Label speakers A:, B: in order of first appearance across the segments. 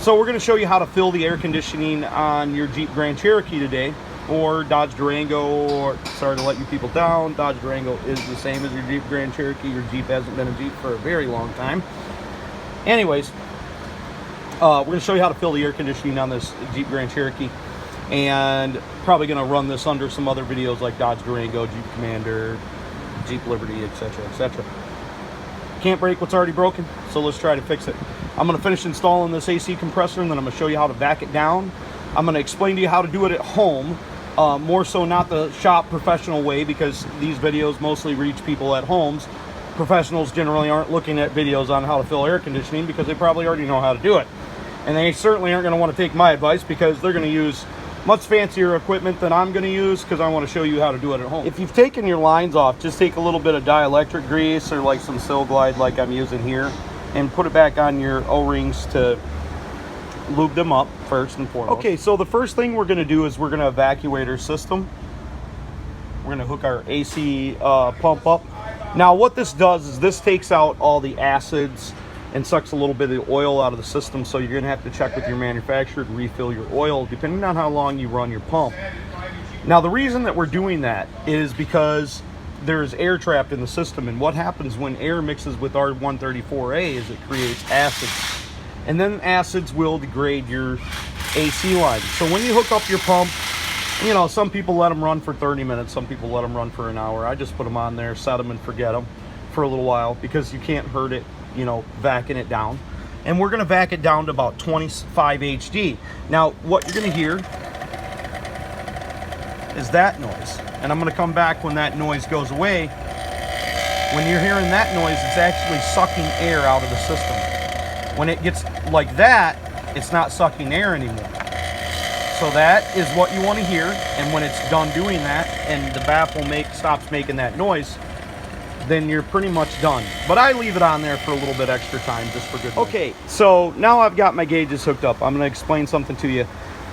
A: So we're going to show you how to fill the air conditioning on your Jeep Grand Cherokee today, or Dodge Durango. Or sorry to let you people down, Dodge Durango is the same as your Jeep Grand Cherokee. Your Jeep hasn't been a Jeep for a very long time. Anyways, we're going to show you how to fill the air conditioning on this Jeep Grand Cherokee, and probably going to run this under some other videos like Dodge Durango, Jeep Commander, Jeep Liberty, etc., etc. Can't break what's already broken, so let's try to fix it. I'm going to finish installing this AC compressor, and then I'm going to show you how to vac it down. I'm going to explain to you how to do it at home, more so not the shop professional way, because these videos mostly reach people at homes. Professionals generally aren't looking at videos on how to fill air conditioning because they probably already know how to do it. And they certainly aren't going to want to take my advice because they're going to use much fancier equipment than I'm going to use, because I want to show you how to do it at home. If you've taken your lines off, just take a little bit of dielectric grease or like some Sil Glide like I'm using here, and put it back on your O-rings to lube them up first and foremost. Okay, so the first thing we're going to do is we're going to evacuate our system. We're going to hook our AC pump up. Now what this does is this takes out all the acids and sucks a little bit of the oil out of the system, so you're going to have to check with your manufacturer to refill your oil depending on how long you run your pump. Now the reason that we're doing that is because there's air trapped in the system, and what happens when air mixes with our 134A is it creates acids, and then acids will degrade your AC line. So when you hook up your pump, you know, some people let them run for 30 minutes, some people let them run for an hour. I just put them on there, set them and forget them for a little while, because you can't hurt it, you know, vacuuming it down. And we're going to vac it down to about 25 HD. Now what you're going to hear is that noise, and I'm going to come back when that noise goes away. When you're hearing that noise, it's actually sucking air out of the system. When it gets like that, it's not sucking air anymore. So that is what you want to hear, and when it's done doing that and the baffle stops making that noise, then you're pretty much done. But I leave it on there for a little bit extra time just for good noise. Okay, so now I've got my gauges hooked up. I'm going to explain something to you.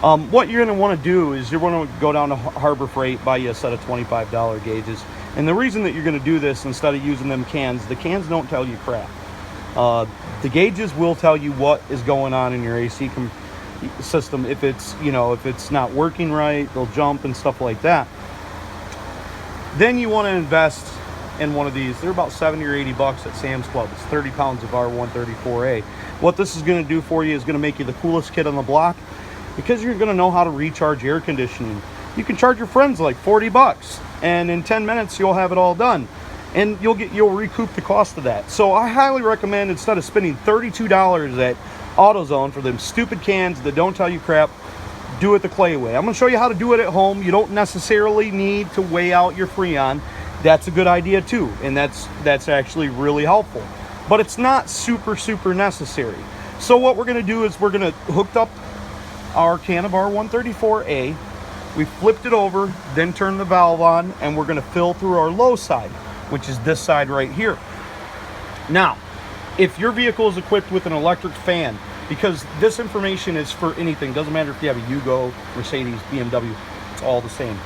A: What you're going to want to do is you're going to go down to Harbor Freight, buy you a set of $25 gauges. And the reason that you're going to do this instead of using them cans, the cans don't tell you crap. The gauges will tell you what is going on in your AC system. If it's, you know, if it's not working right, they'll jump and stuff like that. Then you want to invest in one of these. They're about 70 or 80 bucks at Sam's Club. It's 30 pounds of our 134A. What this is going to do for you is going to make you the coolest kid on the block, because you're going to know how to recharge air conditioning. You can charge your friends like 40 bucks, and in 10 minutes you'll have it all done, and you'll recoup the cost of that. So I highly recommend, instead of spending $32 at AutoZone for them stupid cans that don't tell you crap, do it the clay way. I'm going to show you how to do it at home. You don't necessarily need to weigh out your Freon. That's a good idea too, and that's actually really helpful, but it's not super necessary. So what we're going to do is we're going to hook up our can of our 134A. We flipped it over, then turn the valve on, and we're going to fill through our low side, which is this side right here. Now, if your vehicle is equipped with an electric fan, because this information is for anything, doesn't matter if you have a Yugo, Mercedes, BMW, it's all the same.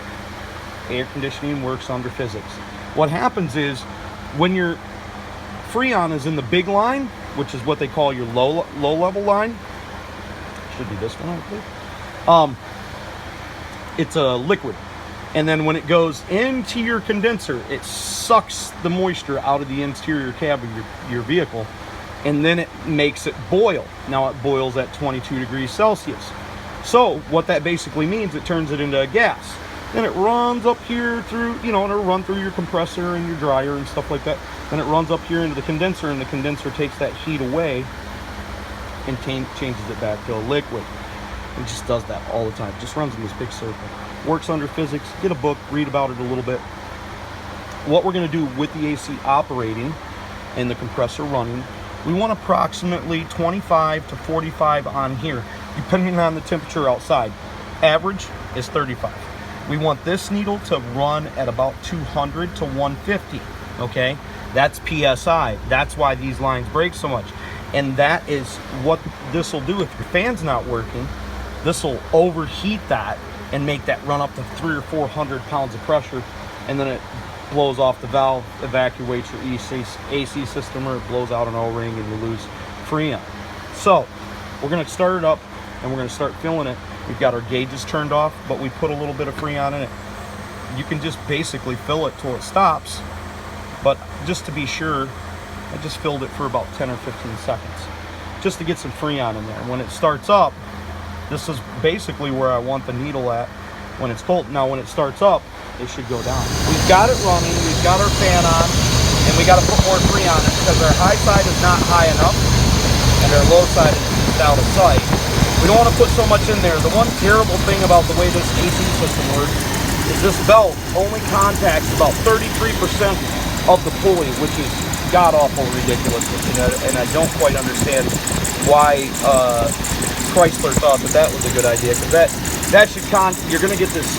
A: Air conditioning works under physics. What happens is when your Freon is in the big line, which is what they call your low level line, should be this one, I believe. It's a liquid, and then when it goes into your condenser, it sucks the moisture out of the interior cab of your vehicle, and then it makes it boil. Now it boils at 22 degrees Celsius. So what that basically means, it turns it into a gas. Then it runs up here through, you know, and it'll run through your compressor and your dryer and stuff like that. Then it runs up here into the condenser, and the condenser takes that heat away and changes it back to a liquid. It just does that all the time. It just runs in this big circle. Works under physics. Get a book, read about it a little bit. What we're going to do with the AC operating and the compressor running, we want approximately 25 to 45 on here, depending on the temperature outside. Average is 35. We want this needle to run at about 200 to 150, okay? That's PSI. That's why these lines break so much. And that is what this will do. If your fan's not working, this will overheat that and make that run up to 300 or 400 pounds of pressure, and then it blows off the valve, evacuates your AC system, or it blows out an O-ring and you lose Freon. So We're going to start it up and we're going to start filling it. We've got our gauges turned off, but we put a little bit of Freon in it. You can just basically fill it till it stops, but just to be sure, I just filled it for about 10 or 15 seconds just to get some Freon in there. And when it starts up, this is basically where I want the needle at when it's cold. Now when it starts up, it should go down. We've got it running, we've got our fan on, and we got to put more Freon in it because our high side is not high enough and our low side is out of sight. We don't want to put so much in there. The one terrible thing about the way this AC system works is this belt only contacts about 33% of the pulley, which is god-awful ridiculous. And I don't quite understand why Chrysler thought that was a good idea, because that should you're going to get this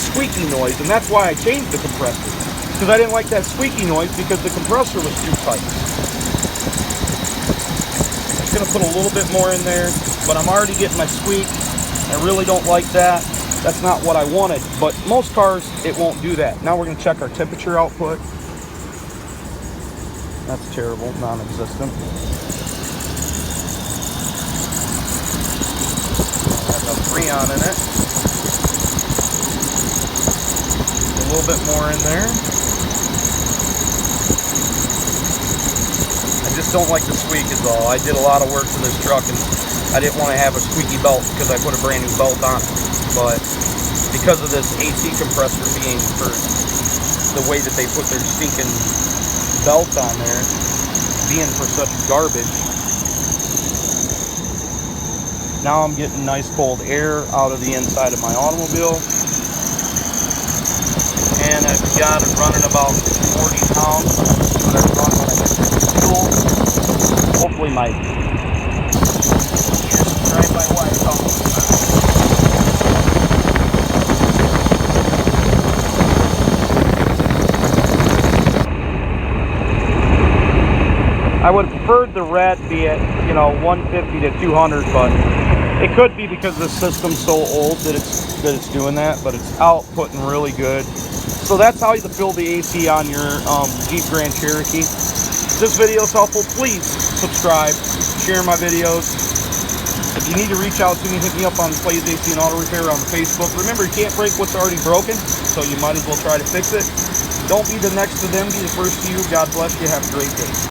A: squeaky noise, and that's why I changed the compressor, because I didn't like that squeaky noise because the compressor was too tight. I'm going to put a little bit more in there, but I'm already getting my squeak. I really don't like that. That's not what I wanted, but most cars, it won't do that. Now we're going to check our temperature output. That's terrible, non-existent. Have enough Freon in it. A little bit more in there. I just don't like the squeak is all. I did a lot of work to this truck and I didn't want to have a squeaky belt because I put a brand new belt on it. But because of this AC compressor being for the way that they put their stinking belt on there, being for such garbage, now I'm getting nice cold air out of the inside of my automobile. And I've got it running about 40 pounds. Let it run when I get the fuel. Hopefully my drive my wife almost. I would have preferred the red be at, 150 to 200, but it could be because the system's so old that it's doing that, but it's outputting really good. So that's how you fill the AC on your Jeep Grand Cherokee. If this video is helpful, please subscribe, share my videos. If you need to reach out to me, hit me up on Plays AC and Auto Repair on Facebook. Remember, you can't break what's already broken, so you might as well try to fix it. Don't be the next to them, be the first to you. God bless you. Have a great day.